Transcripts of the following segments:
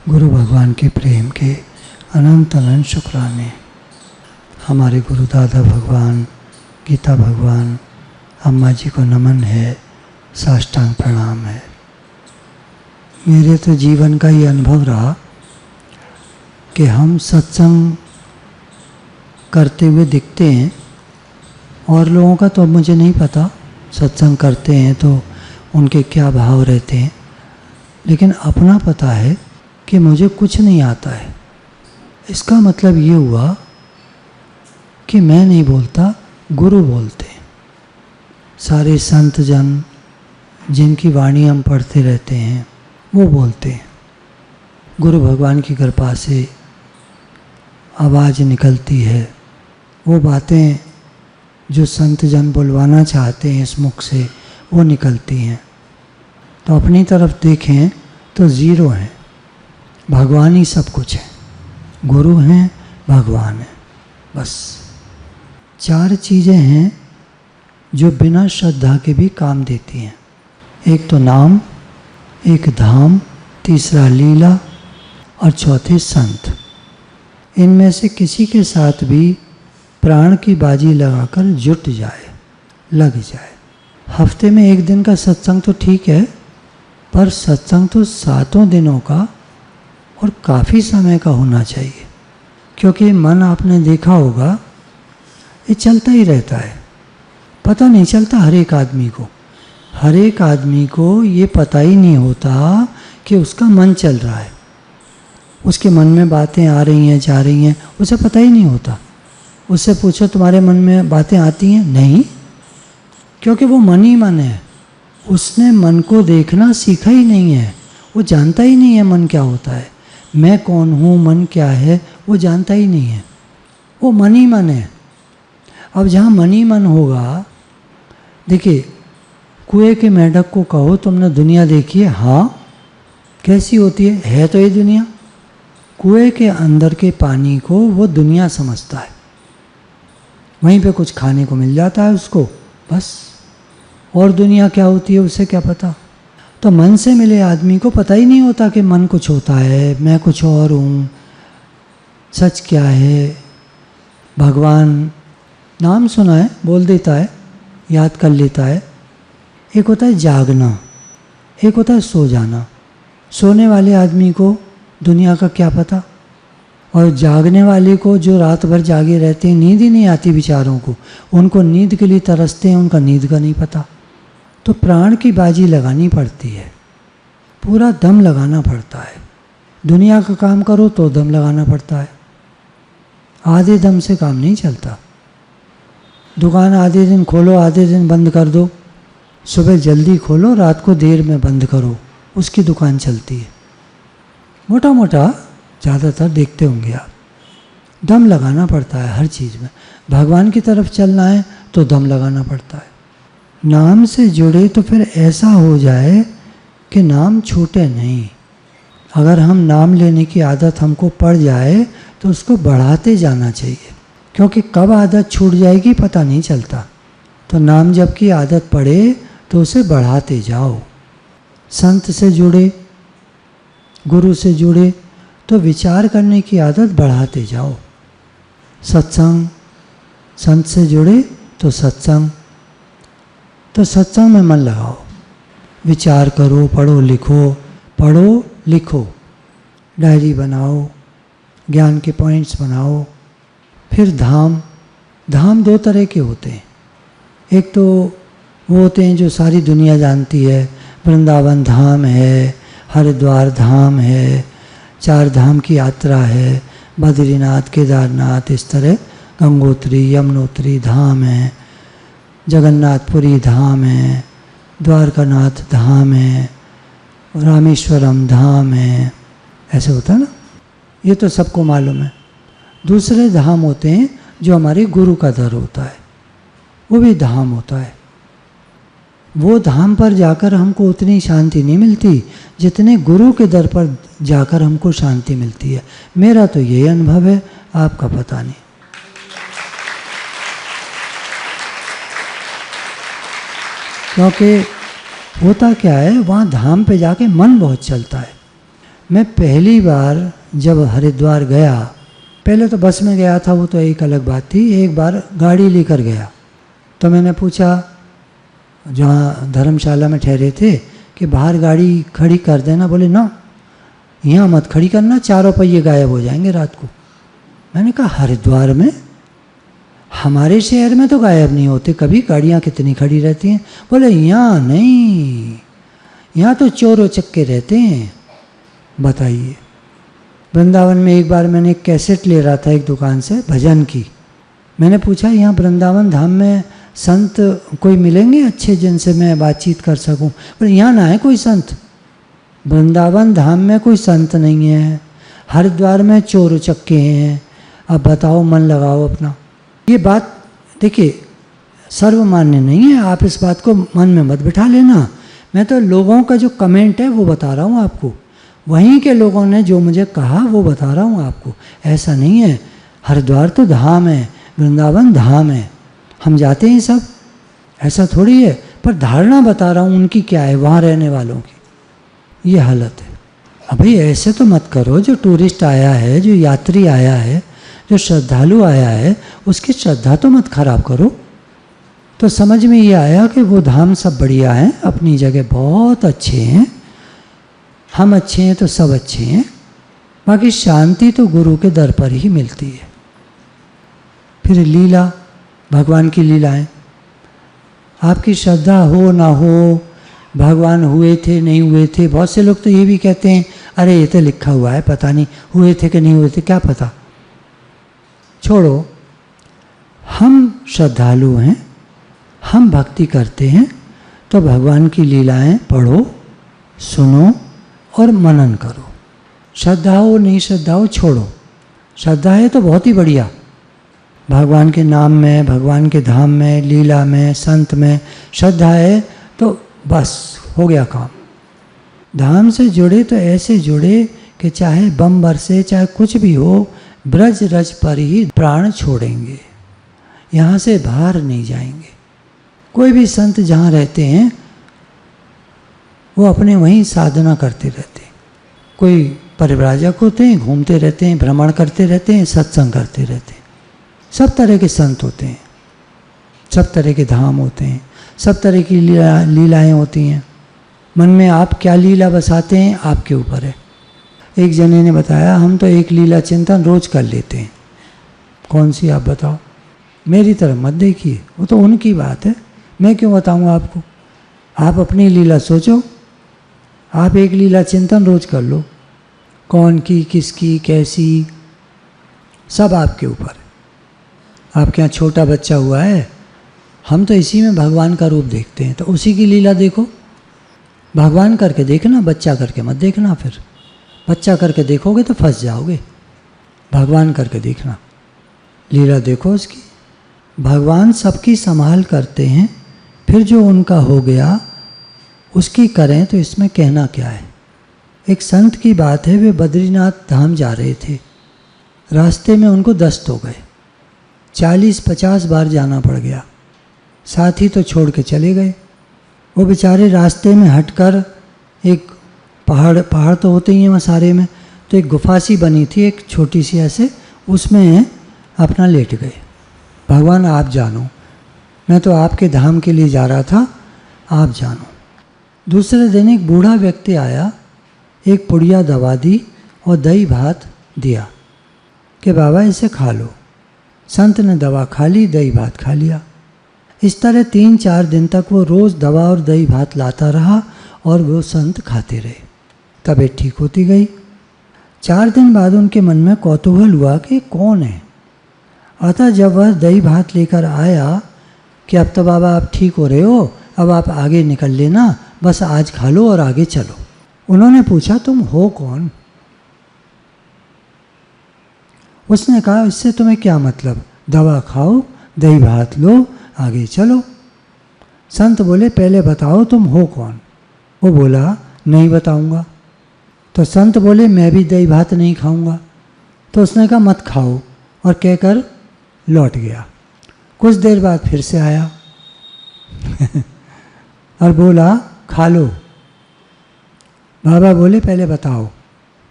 गुरु भगवान के प्रेम के अनंत अनंत शुक्राने। हमारे गुरु दादा भगवान, गीता भगवान, अम्मा जी को नमन है, साष्टांग प्रणाम है। मेरे तो जीवन का ये अनुभव रहा कि हम सत्संग करते हुए दिखते हैं, और लोगों का तो मुझे नहीं पता सत्संग करते हैं तो उनके क्या भाव रहते हैं, लेकिन अपना पता है कि मुझे कुछ नहीं आता है। इसका मतलब ये हुआ कि मैं नहीं बोलता, गुरु बोलते हैं। सारे संत जन जिनकी वाणी हम पढ़ते रहते हैं वो बोलते हैं। गुरु भगवान की कृपा से आवाज़ निकलती है, वो बातें जो संत जन बुलवाना चाहते हैं इस मुख से वो निकलती हैं। तो अपनी तरफ देखें तो ज़ीरो हैं, भगवान ही सब कुछ है। गुरु हैं, भगवान है, बस। चार चीज़ें हैं जो बिना श्रद्धा के भी काम देती हैं। एक तो नाम, एक धाम, तीसरा लीला और चौथे संत। इनमें से किसी के साथ भी प्राण की बाजी लगाकर जुट जाए, लग जाए। हफ्ते में एक दिन का सत्संग तो ठीक है, पर सत्संग तो 7 दिनों का और काफ़ी समय का होना चाहिए, क्योंकि मन आपने देखा होगा ये चलता ही रहता है, पता नहीं चलता हर एक आदमी को। हर एक आदमी को ये पता ही नहीं होता कि उसका मन चल रहा है, उसके मन में बातें आ रही हैं जा रही हैं, उसे पता ही नहीं होता। उससे पूछो तुम्हारे मन में बातें आती हैं? नहीं, क्योंकि वो मन ही मन है। उसने मन को देखना सीखा ही नहीं है, वो जानता ही नहीं है मन क्या होता है, मैं कौन हूँ, मन क्या है, वो जानता ही नहीं है। वो मन ही मन है। अब जहाँ मन ही मन होगा, देखिए कुएं के मेंढक को कहो तुमने दुनिया देखी है? हाँ। कैसी होती है तो ये दुनिया। कुएं के अंदर के पानी को वो दुनिया समझता है, वहीं पे कुछ खाने को मिल जाता है उसको, बस। और दुनिया क्या होती है उसे क्या पता। तो मन से मिले आदमी को पता ही नहीं होता कि मन कुछ होता है, मैं कुछ और हूँ, सच क्या है। भगवान नाम सुना है, बोल देता है, याद कर लेता है। एक होता है जागना, एक होता है सो जाना। सोने वाले आदमी को दुनिया का क्या पता, और जागने वाले को जो रात भर जागे रहते हैं, नींद ही नहीं आती बेचारों को, उनको नींद के लिए तरसते हैं, उनका नींद का नहीं पता। तो प्राण की बाजी लगानी पड़ती है, पूरा दम लगाना पड़ता है। दुनिया का काम करो तो दम लगाना पड़ता है, आधे दम से काम नहीं चलता। दुकान आधे दिन खोलो, आधे दिन बंद कर दो। सुबह जल्दी खोलो, रात को देर में बंद करो, उसकी दुकान चलती है। मोटा मोटा ज़्यादातर देखते होंगे आप, दम लगाना पड़ता है हर चीज़ में। भगवान की तरफ चलना है तो दम लगाना पड़ता है। नाम से जुड़े तो फिर ऐसा हो जाए कि नाम छूटे नहीं। अगर हम नाम लेने की आदत हमको पड़ जाए तो उसको बढ़ाते जाना चाहिए, क्योंकि कब आदत छूट जाएगी पता नहीं चलता। तो नाम जब की आदत पड़े तो उसे बढ़ाते जाओ। संत से जुड़े, गुरु से जुड़े तो विचार करने की आदत बढ़ाते जाओ। सत्संग, संत से जुड़े तो सत्संग, तो सत्संग में मन लगाओ, विचार करो, पढ़ो लिखो, पढ़ो लिखो, डायरी बनाओ, ज्ञान के पॉइंट्स बनाओ। फिर धाम, धाम 2 तरह के होते हैं। एक तो वो होते हैं जो सारी दुनिया जानती है, वृंदावन धाम है, हरिद्वार धाम है, 4 धाम की यात्रा है, बद्रीनाथ, केदारनाथ, इस तरह गंगोत्री, यमुनोत्री धाम है, जगन्नाथपुरी धाम है, द्वारकानाथ धाम है, रामेश्वरम धाम है, ऐसे होता है ना। ये तो सबको मालूम है। दूसरे धाम होते हैं जो हमारे गुरु का दर होता है, वो भी धाम होता है। वो धाम पर जाकर हमको उतनी शांति नहीं मिलती जितने गुरु के दर पर जाकर हमको शांति मिलती है। मेरा तो यही अनुभव है, आपका पता नहीं। क्योंकि होता क्या है, वहाँ धाम पे जाके मन बहुत चलता है। मैं पहली बार जब हरिद्वार गया, पहले तो बस में गया था, वो तो एक अलग बात थी। एक बार गाड़ी लेकर गया तो मैंने पूछा, जहाँ धर्मशाला में ठहरे थे, कि बाहर गाड़ी खड़ी कर देना। बोले ना, यहाँ मत खड़ी करना, चारों पहिए गायब हो जाएंगे रात को। मैंने कहा हरिद्वार में? हमारे शहर में तो गायब नहीं होते कभी, गाड़ियाँ कितनी खड़ी रहती हैं। बोले यहाँ नहीं, यहाँ तो चोर चक्के रहते हैं। बताइए। वृंदावन में एक बार मैंने एक कैसेट ले रहा था एक दुकान से भजन की। मैंने पूछा यहाँ वृंदावन धाम में संत कोई मिलेंगे अच्छे जिनसे मैं बातचीत कर सकूं? पर यहाँ ना है कोई संत, वृंदावन धाम में कोई संत नहीं है, हरिद्वार में चोर चक्के हैं। अब बताओ, मन लगाओ अपना। ये बात देखिए सर्वमान्य नहीं है, आप इस बात को मन में मत बिठा लेना। मैं तो लोगों का जो कमेंट है वो बता रहा हूँ आपको, वहीं के लोगों ने जो मुझे कहा वो बता रहा हूँ आपको। ऐसा नहीं है, हरिद्वार तो धाम है, वृंदावन धाम है, हम जाते हैं सब, ऐसा थोड़ी है। पर धारणा बता रहा हूँ उनकी क्या है, वहाँ रहने वालों की ये हालत है। अभी ऐसे तो मत करो, जो टूरिस्ट आया है, जो यात्री आया है, जो श्रद्धालु आया है, उसकी श्रद्धा तो मत खराब करो। तो समझ में ये आया कि वो धाम सब बढ़िया हैं, अपनी जगह बहुत अच्छे हैं, हम अच्छे हैं तो सब अच्छे हैं, बाकी शांति तो गुरु के दर पर ही मिलती है। फिर लीला, भगवान की लीलाएं, आपकी श्रद्धा हो ना हो, भगवान हुए थे नहीं हुए थे। बहुत से लोग तो ये भी कहते हैं, अरे ये तो लिखा हुआ है, पता नहीं हुए थे कि नहीं हुए थे, क्या पता। छोड़ो, हम श्रद्धालु हैं, हम भक्ति करते हैं, तो भगवान की लीलाएं पढ़ो, सुनो और मनन करो। श्रद्धा हो नहीं श्रद्धा हो छोड़ो, श्रद्धा है तो बहुत ही बढ़िया, भगवान के नाम में, भगवान के धाम में, लीला में, संत में श्रद्धा है तो बस हो गया काम। धाम से जुड़े तो ऐसे जुड़े कि चाहे बम बरसे, चाहे कुछ भी हो, ब्रज रज पर ही प्राण छोड़ेंगे, यहाँ से बाहर नहीं जाएंगे। कोई भी संत जहाँ रहते हैं वो अपने वहीं साधना करते रहते हैं। कोई परिव्राजक होते हैं, घूमते रहते हैं, भ्रमण करते रहते हैं, सत्संग करते रहते हैं। सब तरह के संत होते हैं, सब तरह के धाम होते हैं, सब तरह की लीलाएँ होती हैं। मन में आप क्या लीला बसाते हैं आपके ऊपर है। एक जने ने बताया, हम तो एक लीला चिंतन रोज कर लेते हैं। कौन सी आप बताओ? मेरी तरफ मत देखिए, वो तो उनकी बात है, मैं क्यों बताऊंगा आपको। आप अपनी लीला सोचो, आप एक लीला चिंतन रोज कर लो, कौन की, किसकी, कैसी, सब आपके ऊपर है। आपके यहाँ छोटा बच्चा हुआ है, हम तो इसी में भगवान का रूप देखते हैं, तो उसी की लीला देखो। भगवान करके देखना, बच्चा करके मत देखना। फिर बच्चा करके देखोगे तो फंस जाओगे, भगवान करके देखना, लीला देखो उसकी। भगवान सबकी संभाल करते हैं, फिर जो उनका हो गया उसकी करें, तो इसमें कहना क्या है। एक संत की बात है, वे बद्रीनाथ धाम जा रहे थे, रास्ते में उनको दस्त हो गए, 40-50 बार जाना पड़ गया, साथी तो छोड़ के चले गए। वो बेचारे रास्ते में हटकर एक पहाड़ तो होते ही हैं वहाँ सारे में, तो एक गुफा सी बनी थी एक छोटी सी ऐसे, उसमें अपना लेट गए। भगवान आप जानो, मैं तो आपके धाम के लिए जा रहा था, आप जानो। दूसरे दिन एक बूढ़ा व्यक्ति आया, एक पुड़िया दवा दी और दही भात दिया कि बाबा इसे खा लो। संत ने दवा खा ली, दही भात खा लिया। इस तरह 3-4 दिन तक वो रोज़ दवा और दही भात लाता रहा और वो संत खाते रहे। तबीयत ठीक होती गई। 4 दिन बाद उनके मन में कौतूहल हुआ कि कौन है। अतः जब वह दही भात लेकर आया कि अब तो बाबा आप ठीक हो रहे हो, अब आप आगे निकल लेना, बस आज खा लो और आगे चलो। उन्होंने पूछा तुम हो कौन? उसने कहा इससे तुम्हें क्या मतलब, दवा खाओ, दही भात लो, आगे चलो। संत बोले पहले बताओ तुम हो कौन? वो बोला नहीं बताऊंगा। तो संत बोले मैं भी दही भात नहीं खाऊंगा। तो उसने कहा मत खाओ और कहकर लौट गया। कुछ देर बाद फिर से आया और बोला खा लो। बाबा बोले पहले बताओ।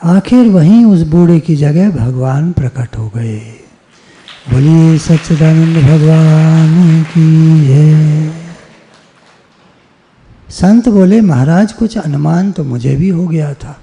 आखिर वहीं उस बूढ़े की जगह भगवान प्रकट हो गए। बोलिए सच्चिदानंद भगवान की जय। संत बोले महाराज कुछ अनुमान तो मुझे भी हो गया था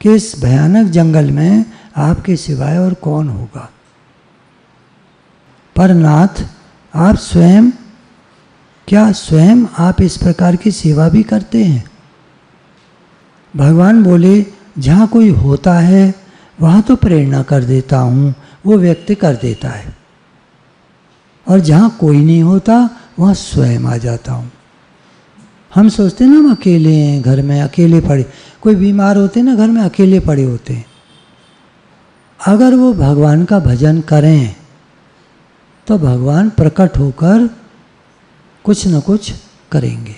कि इस भयानक जंगल में आपके सिवाय और कौन होगा, पर नाथ आप स्वयं, क्या स्वयं आप इस प्रकार की सेवा भी करते हैं? भगवान बोले जहाँ कोई होता है वहाँ तो प्रेरणा कर देता हूँ, वो व्यक्ति कर देता है, और जहाँ कोई नहीं होता वहाँ स्वयं आ जाता हूँ। हम सोचते ना हम अकेले हैं, घर में अकेले पड़े, कोई बीमार होते ना घर में अकेले पड़े होते हैं। अगर वो भगवान का भजन करें तो भगवान प्रकट होकर कुछ न कुछ करेंगे।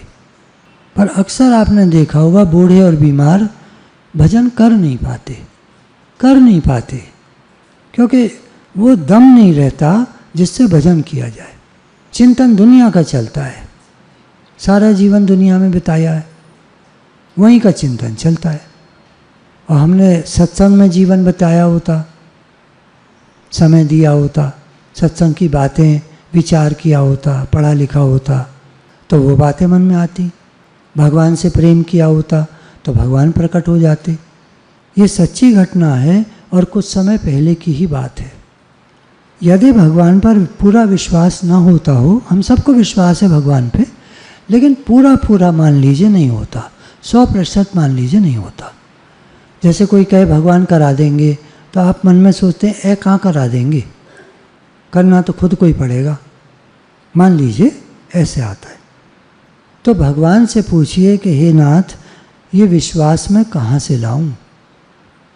पर अक्सर आपने देखा होगा बूढ़े और बीमार भजन कर नहीं पाते क्योंकि वो दम नहीं रहता जिससे भजन किया जाए। चिंतन दुनिया का चलता है, सारा जीवन दुनिया में बिताया है, वहीं का चिंतन चलता है। और हमने सत्संग में जीवन बिताया होता, समय दिया होता, सत्संग की बातें विचार किया होता, पढ़ा लिखा होता तो वो बातें मन में आती, भगवान से प्रेम किया होता तो भगवान प्रकट हो जाते। ये सच्ची घटना है और कुछ समय पहले की ही बात है। यदि भगवान पर पूरा विश्वास न होता हो, हम सबको विश्वास है भगवान पे, लेकिन पूरा मान लीजिए नहीं होता, 100% मान लीजिए नहीं होता। जैसे कोई कहे भगवान करा देंगे तो आप मन में सोचते हैं कहाँ करा देंगे, करना तो खुद को ही पड़ेगा। मान लीजिए ऐसे आता है तो भगवान से पूछिए कि हे नाथ ये विश्वास मैं कहाँ से लाऊं?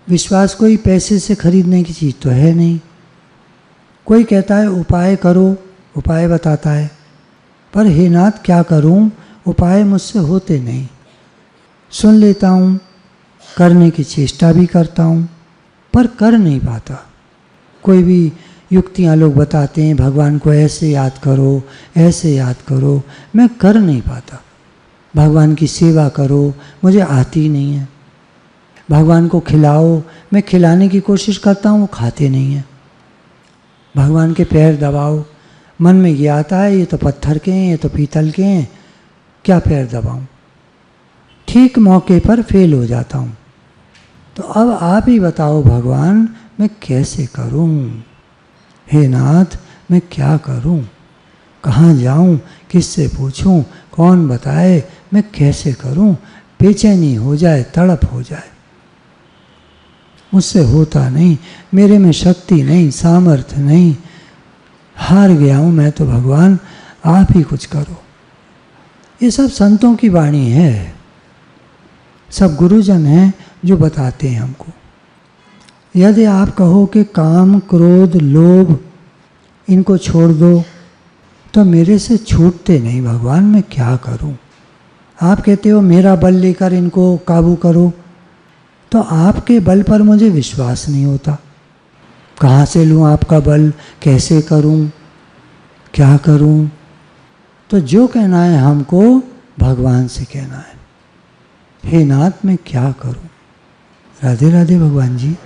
विश्वास कोई पैसे से खरीदने की चीज़ तो है नहीं। कोई कहता है उपाय करो, उपाय बताता है, पर हे नाथ क्या करूं, उपाय मुझसे होते नहीं। सुन लेता हूं, करने की चेष्टा भी करता हूं, पर कर नहीं पाता। कोई भी युक्तियां लोग बताते हैं भगवान को ऐसे याद करो, ऐसे याद करो, मैं कर नहीं पाता। भगवान की सेवा करो, मुझे आती नहीं है। भगवान को खिलाओ, मैं खिलाने की कोशिश करता हूँ, वो खाते नहीं हैं। भगवान के पैर दबाओ, मन में ये आता है ये तो पत्थर के हैं, ये तो पीतल के हैं, क्या पैर दबाऊं? ठीक मौके पर फेल हो जाता हूँ। तो अब आप ही बताओ भगवान मैं कैसे करूं? हे नाथ मैं क्या करूं? कहाँ जाऊं? किससे पूछूं? कौन बताए? मैं कैसे करूं? बेचैनी हो जाए, तड़प हो जाए, मुझसे होता नहीं, मेरे में शक्ति नहीं, सामर्थ्य नहीं, हार गया हूं मैं तो भगवान, आप ही कुछ करो। ये सब संतों की वाणी है, सब गुरुजन हैं जो बताते हैं हमको। यदि आप कहो कि काम, क्रोध, लोभ इनको छोड़ दो तो मेरे से छूटते नहीं भगवान, मैं क्या करूं? आप कहते हो मेरा बल लेकर इनको काबू करो, तो आपके बल पर मुझे विश्वास नहीं होता। कहाँ से लूँ आपका बल? कैसे करूँ? क्या करूँ? तो जो कहना है हमको भगवान से कहना है। हे नाथ मैं क्या करूँ? राधे राधे भगवान जी।